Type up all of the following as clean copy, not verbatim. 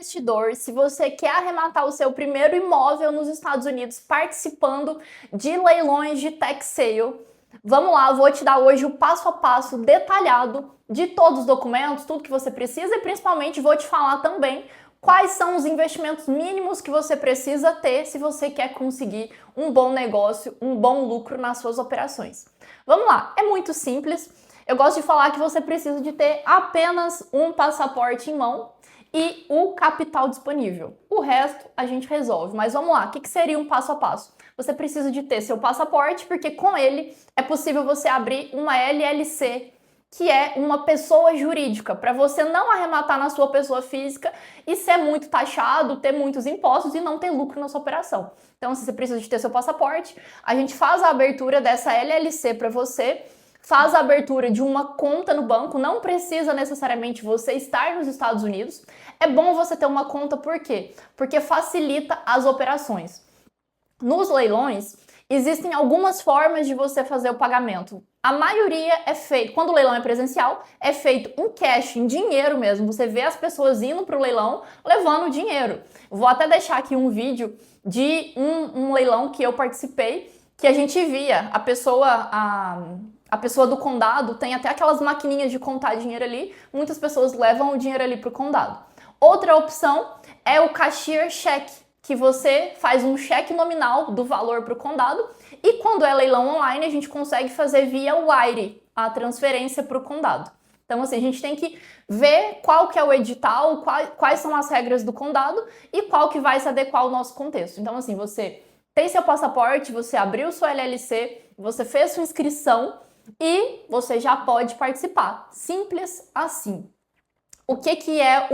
investidor, se você quer arrematar o seu primeiro imóvel nos Estados Unidos participando de leilões de tax sale, vamos lá, vou te dar hoje o passo a passo detalhado de todos os documentos, tudo que você precisa e principalmente vou te falar também quais são os investimentos mínimos que você precisa ter se você quer conseguir um bom negócio, um bom lucro nas suas operações. Vamos lá, é muito simples. Eu gosto de falar que você precisa de ter apenas um passaporte em mão e o capital disponível. O resto a gente resolve. Mas vamos lá, o que seria um passo a passo? Você precisa de ter seu passaporte, porque com ele é possível você abrir uma LLC, que é uma pessoa jurídica, para você não arrematar na sua pessoa física e ser muito taxado, ter muitos impostos e não ter lucro na sua operação. Então, se você precisa de ter seu passaporte, a gente faz a abertura dessa LLC para você, faz a abertura de uma conta no banco, não precisa necessariamente você estar nos Estados Unidos. É bom você ter uma conta, por quê? Porque facilita as operações. Nos leilões, existem algumas formas de você fazer o pagamento. A maioria é feito, quando o leilão é presencial, é feito em cash, em dinheiro mesmo. Você vê as pessoas indo para o leilão levando o dinheiro. Vou até deixar aqui um vídeo de um leilão que eu participei, que a gente via a pessoa do condado tem até aquelas maquininhas de contar dinheiro ali, muitas pessoas levam o dinheiro ali para o condado. Outra opção é o cashier cheque, que você faz um cheque nominal do valor para o condado e quando é leilão online a gente consegue fazer via wire a transferência para o condado. Então assim, a gente tem que ver qual que é o edital, quais são as regras do condado e qual que vai se adequar ao nosso contexto. Então assim, você tem seu passaporte, você abriu sua LLC, você fez sua inscrição e você já pode participar. Simples assim. O que é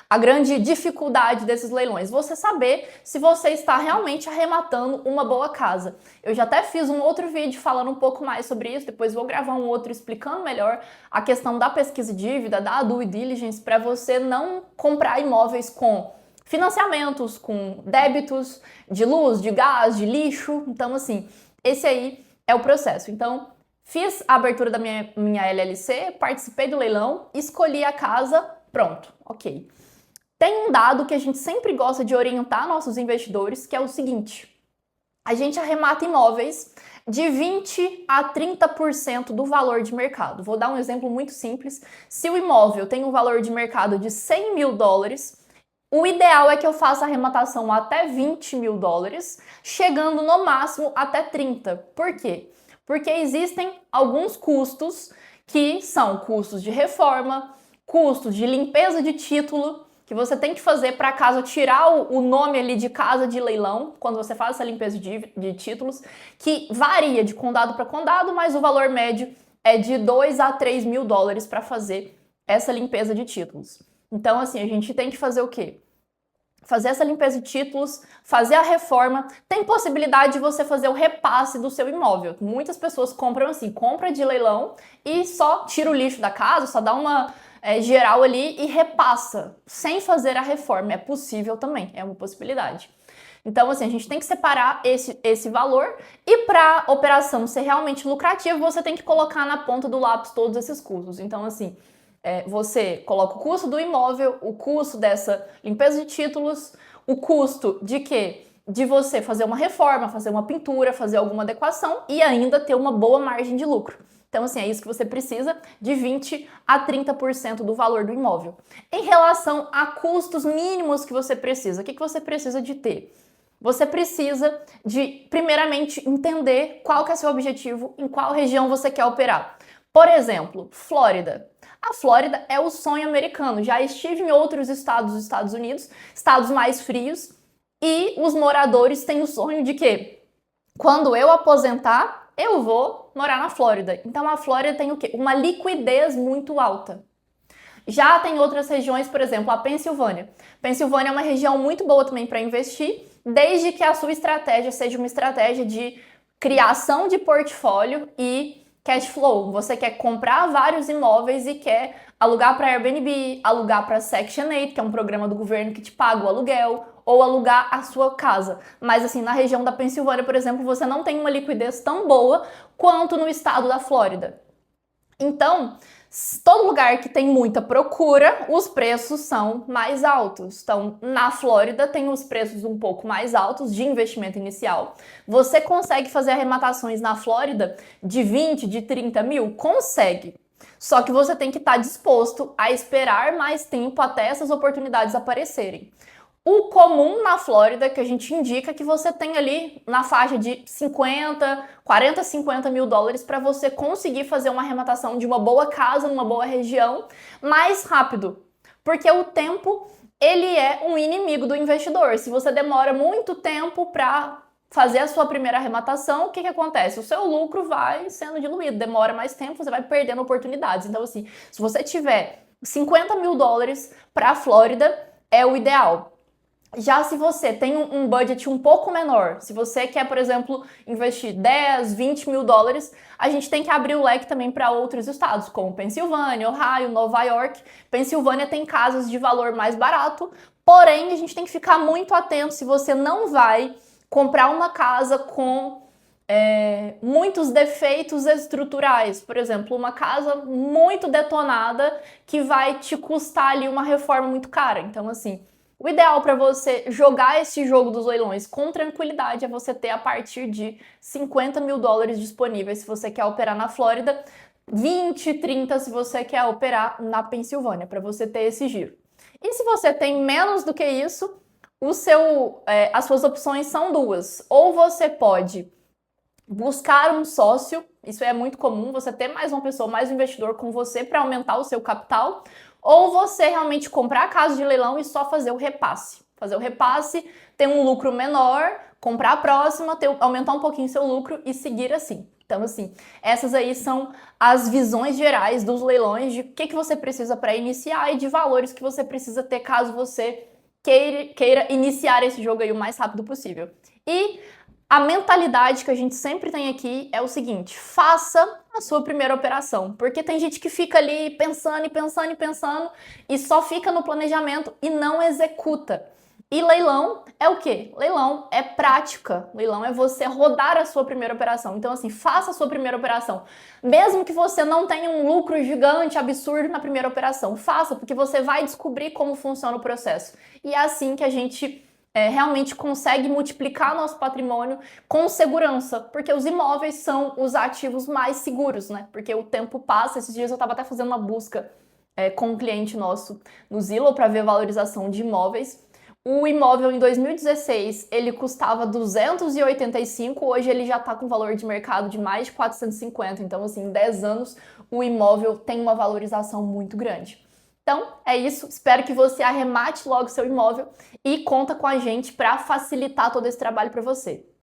a grande dificuldade desses leilões? Você saber se você está realmente arrematando uma boa casa. Eu já até fiz um outro vídeo falando um pouco mais sobre isso, depois vou gravar um outro explicando melhor a questão da pesquisa de dívida, da due diligence, para você não comprar imóveis com financiamentos, com débitos de luz, de gás, de lixo. Então, assim, esse aí é o processo. Então, fiz a abertura da minha LLC, participei do leilão, escolhi a casa, pronto, ok. Tem um dado que a gente sempre gosta de orientar nossos investidores, que é o seguinte: a gente arremata imóveis de 20 a 30% do valor de mercado. Vou dar um exemplo muito simples. Se o imóvel tem um valor de mercado de 100 mil dólares, o ideal é que eu faça a arrematação até 20 mil dólares, chegando no máximo até 30. Por quê? Porque existem alguns custos que são custos de reforma, custos de limpeza de título, que você tem que fazer para a casa tirar o nome ali de casa de leilão, quando você faz essa limpeza de títulos, que varia de condado para condado, mas o valor médio é de 2 a 3 mil dólares para fazer essa limpeza de títulos. Então, assim, a gente tem que fazer o quê? Fazer essa limpeza de títulos, fazer a reforma. Tem possibilidade de você fazer o repasse do seu imóvel. Muitas pessoas compram assim, compra de leilão e só tira o lixo da casa, só dá uma geral ali e repassa, sem fazer a reforma. É possível também, é uma possibilidade. Então, assim, a gente tem que separar esse valor e para a operação ser realmente lucrativa, você tem que colocar na ponta do lápis todos esses custos. Então, assim, você coloca o custo do imóvel, o custo dessa limpeza de títulos, o custo de quê? De você fazer uma reforma, fazer uma pintura, fazer alguma adequação e ainda ter uma boa margem de lucro. Então, assim, é isso que você precisa, de 20 a 30% do valor do imóvel. Em relação a custos mínimos que você precisa, o que você precisa de ter? Você precisa de, primeiramente, entender qual que é seu objetivo, em qual região você quer operar. Por exemplo, Flórida. A Flórida é o sonho americano. Já estive em outros estados dos Estados Unidos, estados mais frios, e os moradores têm o sonho de que, quando eu aposentar, eu vou morar na Flórida. Então a Flórida tem o quê? Uma liquidez muito alta. Já tem outras regiões, por exemplo, a Pensilvânia. Pensilvânia é uma região muito boa também para investir, desde que a sua estratégia seja uma estratégia de criação de portfólio e cash flow. Você quer comprar vários imóveis e quer alugar para Airbnb, alugar para Section 8, que é um programa do governo que te paga o aluguel, ou alugar a sua casa. Mas assim, na região da Pensilvânia, por exemplo, você não tem uma liquidez tão boa quanto no estado da Flórida. Então, Todo lugar que tem muita procura, os preços são mais altos. Então, na Flórida tem os preços um pouco mais altos de investimento inicial. Você consegue fazer arrematações na Flórida de 20, de 30 mil? Consegue. Só que você tem que estar disposto a esperar mais tempo até essas oportunidades aparecerem. O comum na Flórida, que a gente indica, que você tem ali na faixa de 40, 50 mil dólares para você conseguir fazer uma arrematação de uma boa casa, numa boa região, mais rápido. Porque o tempo, ele é um inimigo do investidor. Se você demora muito tempo para fazer a sua primeira arrematação, o que acontece? O seu lucro vai sendo diluído, demora mais tempo, você vai perdendo oportunidades. Então, assim, se você tiver 50 mil dólares para a Flórida, é o ideal. Já se você tem um budget um pouco menor, se você quer, por exemplo, investir 10, 20 mil dólares, a gente tem que abrir o leque também para outros estados, como Pensilvânia, Ohio, Nova York. Pensilvânia tem casas de valor mais barato, porém a gente tem que ficar muito atento se você não vai comprar uma casa com muitos defeitos estruturais. Por exemplo, uma casa muito detonada que vai te custar ali uma reforma muito cara. Então, assim, o ideal para você jogar esse jogo dos leilões com tranquilidade é você ter a partir de 50 mil dólares disponíveis se você quer operar na Flórida, 20, 30 se você quer operar na Pensilvânia, para você ter esse giro. E se você tem menos do que isso, as suas opções são duas. Ou você pode buscar um sócio, isso é muito comum, você ter mais uma pessoa, mais um investidor com você para aumentar o seu capital, ou você realmente comprar a casa de leilão e só fazer o repasse. Fazer o repasse, ter um lucro menor, comprar a próxima, aumentar um pouquinho seu lucro e seguir assim. Então, assim, essas aí são as visões gerais dos leilões de o que você precisa para iniciar e de valores que você precisa ter caso você queira iniciar esse jogo aí o mais rápido possível. E a mentalidade que a gente sempre tem aqui é o seguinte: faça a sua primeira operação, porque tem gente que fica ali pensando e pensando e pensando e só fica no planejamento e não executa. E leilão é o quê? Leilão é prática. Leilão é você rodar a sua primeira operação. Então, assim, faça a sua primeira operação. Mesmo que você não tenha um lucro gigante, absurdo na primeira operação, faça, porque você vai descobrir como funciona o processo. E é assim que a gente realmente consegue multiplicar nosso patrimônio com segurança, porque os imóveis são os ativos mais seguros, né? Porque o tempo passa. Esses dias eu estava até fazendo uma busca com um cliente nosso no Zillow para ver valorização de imóveis. O imóvel em 2016 ele custava 285, hoje ele já está com valor de mercado de mais de 450. Então, assim, em 10 anos o imóvel tem uma valorização muito grande. Então, é isso. Espero que você arremate logo seu imóvel e conta com a gente para facilitar todo esse trabalho para você.